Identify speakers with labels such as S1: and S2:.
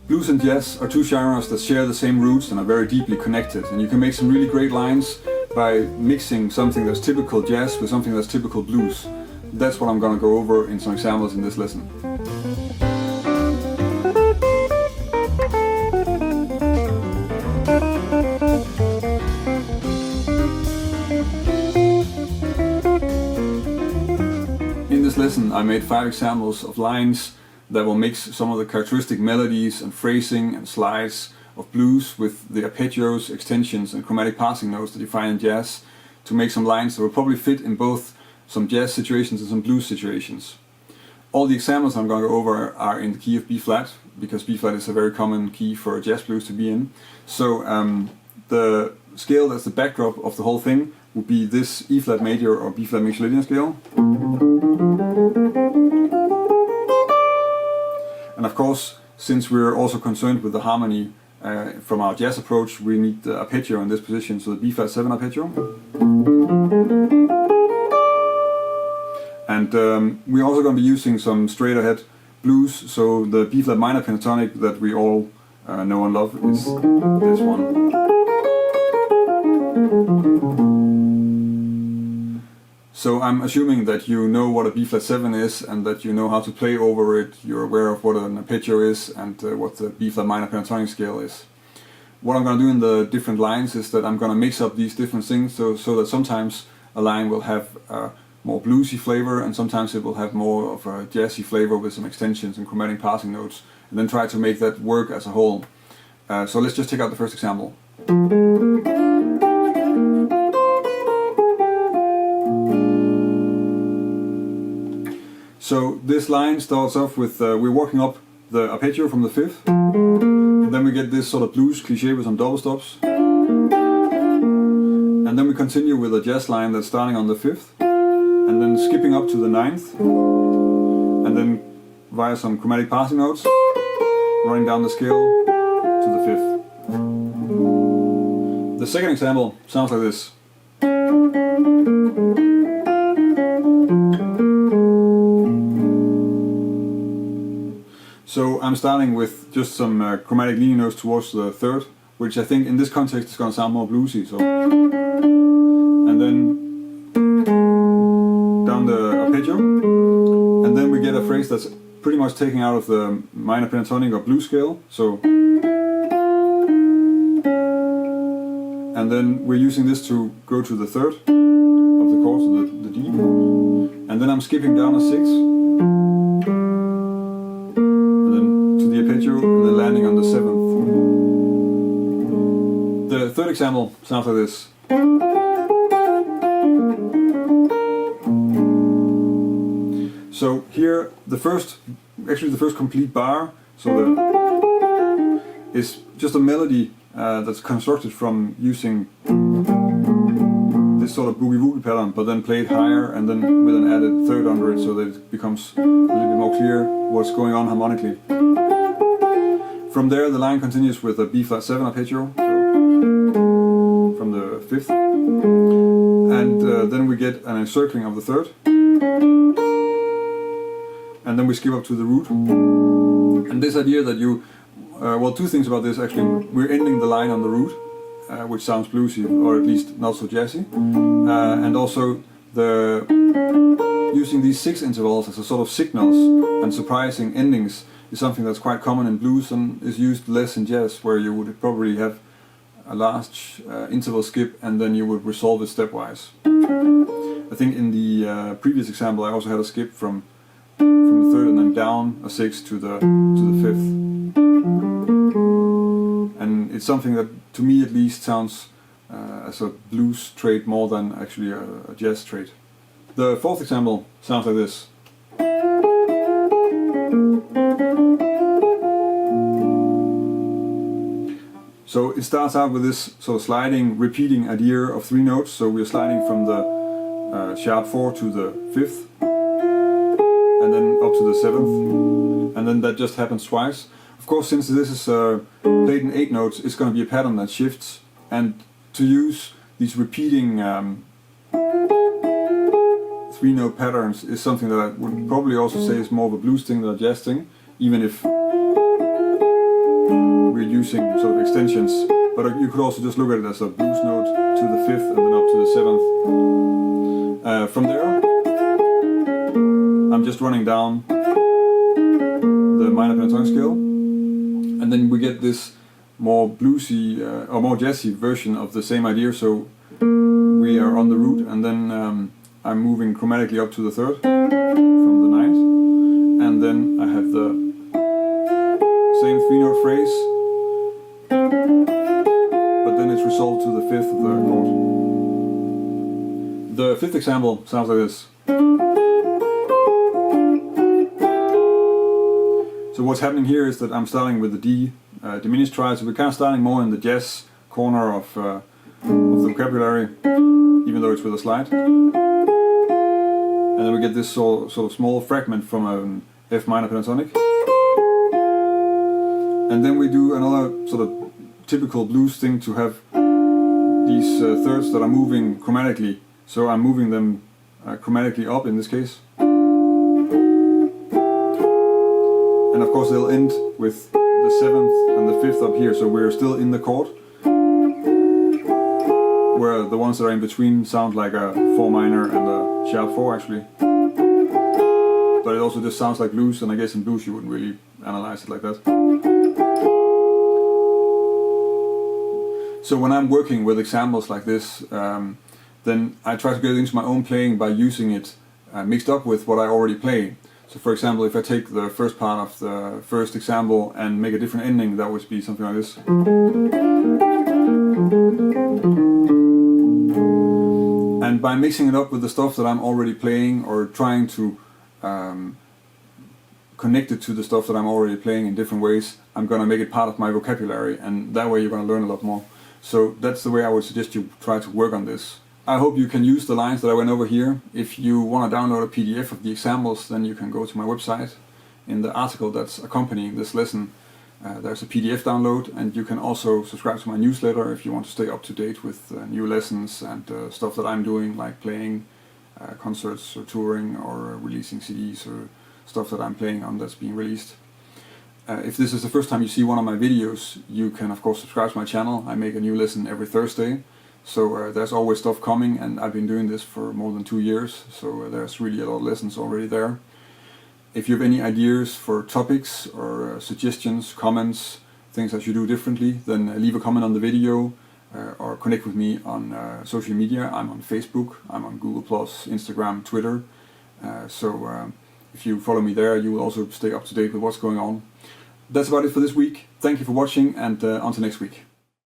S1: Blues and jazz are two genres that share the same roots and are very deeply connected, and you can make some really great lines by mixing something that's typical jazz with something that's typical blues. That's what I'm going to go over in some examples in this lesson. In this lesson I made 5 examples of lines that will mix some of the characteristic melodies and phrasing and slides of blues with the arpeggios, extensions and chromatic passing notes that you find in jazz, to make some lines that will probably fit in both some jazz situations and some blues situations. All the examples I'm going to go over are in the key of B flat, because B flat is a very common key for jazz blues to be in. So the scale that's the backdrop of the whole thing would be this E flat major or B flat Mixolydian scale. And of course, since we're also concerned with the harmony from our jazz approach, we need the arpeggio in this position, so the B flat 7 arpeggio. And we're also going to be using some straight ahead blues, so the B flat minor pentatonic that we all know and love is this one. So I'm assuming that you know what a B flat 7 is and that you know how to play over it, you're aware of what an arpeggio is and what the B flat minor pentatonic scale is. What I'm going to do in the different lines is that I'm going to mix up these different things so that sometimes a line will have a more bluesy flavor and sometimes it will have more of a jazzy flavor with some extensions and chromatic passing notes, and then try to make that work as a whole. So let's just take out the first example. So this line starts off with, we're working up the arpeggio from the 5th, and then we get this sort of blues cliché with some double stops, and then we continue with a jazz line that's starting on the 5th, and then skipping up to the 9th, and then via some chromatic passing notes, running down the scale to the 5th. The second example sounds like this. So I'm starting with just some chromatic leaning notes towards the 3rd, which I think in this context is going to sound more bluesy. So, and then down the arpeggio, and then we get a phrase that's pretty much taken out of the minor pentatonic or blues scale. So, and then we're using this to go to the 3rd of the chord, so the D, and then I'm skipping down a 6. And then landing on the 7th. The third example sounds like this. So here the first complete bar, so is just a melody that's constructed from using this sort of boogie-woogie pattern, but then played higher and then with an added 3rd under it, so that it becomes a little bit more clear what's going on harmonically. From there the line continues with a B flat 7 arpeggio, so from the 5th, and then we get an encircling of the 3rd, and then we skip up to the root. And this idea that you, well, two things about this actually. We're ending the line on the root, which sounds bluesy or at least not so jazzy, and also the using these 6 intervals as a sort of signals and surprising endings is something that's quite common in blues and is used less in jazz, where you would probably have a large interval skip and then you would resolve it stepwise. I think in the previous example I also had a skip from the 3rd and then down a 6 to the 5th. And it's something that, to me at least, sounds as a blues trait more than actually a jazz trait. The fourth example sounds like this. So it starts out with this sort of sliding, repeating idea of 3 notes. So we're sliding from the sharp 4 to the 5th, and then up to the 7th, and then that just happens twice. Of course, since this is played in 8 notes, it's going to be a pattern that shifts, and to use these repeating 3-note patterns is something that I would probably also say is more of a blues thing than a jazz thing, even if using sort of extensions, but you could also just look at it as a blues note to the 5th and then up to the 7th. From there, I'm just running down the minor pentatonic scale, and then we get this more bluesy or more jazzy version of the same idea. So we are on the root, and then I'm moving chromatically up to the 3rd from the 9th, and then I have the same 3-note phrase, but then it's resolved to the 5th of the chord. The 5th example sounds like this. So what's happening here is that I'm starting with the D diminished triad, so we're kind of starting more in the jazz corner of the vocabulary, even though it's with a slide. And then we get this sort of small fragment from an F minor pentatonic. And then we do another sort of typical blues thing to have these thirds that are moving chromatically. So I'm moving them chromatically up in this case. And of course they'll end with the 7th and the 5th up here, so we're still in the chord, where the ones that are in between sound like a 4 minor and a sharp 4 actually. But it also just sounds like blues, and I guess in blues you wouldn't really analyze it like that. So when I'm working with examples like this, then I try to get into my own playing by using it mixed up with what I already play. So for example, if I take the first part of the first example and make a different ending, that would be something like this. And by mixing it up with the stuff that I'm already playing, or trying to connect it to the stuff that I'm already playing in different ways, I'm going to make it part of my vocabulary, and that way you're going to learn a lot more. So that's the way I would suggest you try to work on this. I hope you can use the lines that I went over here. If you want to download a PDF of the examples, then you can go to my website. In the article that's accompanying this lesson, there's a PDF download, and you can also subscribe to my newsletter if you want to stay up to date with new lessons and stuff that I'm doing, like playing concerts or touring or releasing CDs or stuff that I'm playing on that's being released. If this is the first time you see one of my videos, you can of course subscribe to my channel. I make a new lesson every Thursday. So there's always stuff coming, and I've been doing this for more than 2 years, so there's really a lot of lessons already there. If you have any ideas for topics or suggestions, comments, things I should do differently, then leave a comment on the video or connect with me on social media. I'm on Facebook, I'm on Google+, Instagram, Twitter. So if you follow me there, you will also stay up to date with what's going on. That's about it for this week. Thank you for watching, and until next week.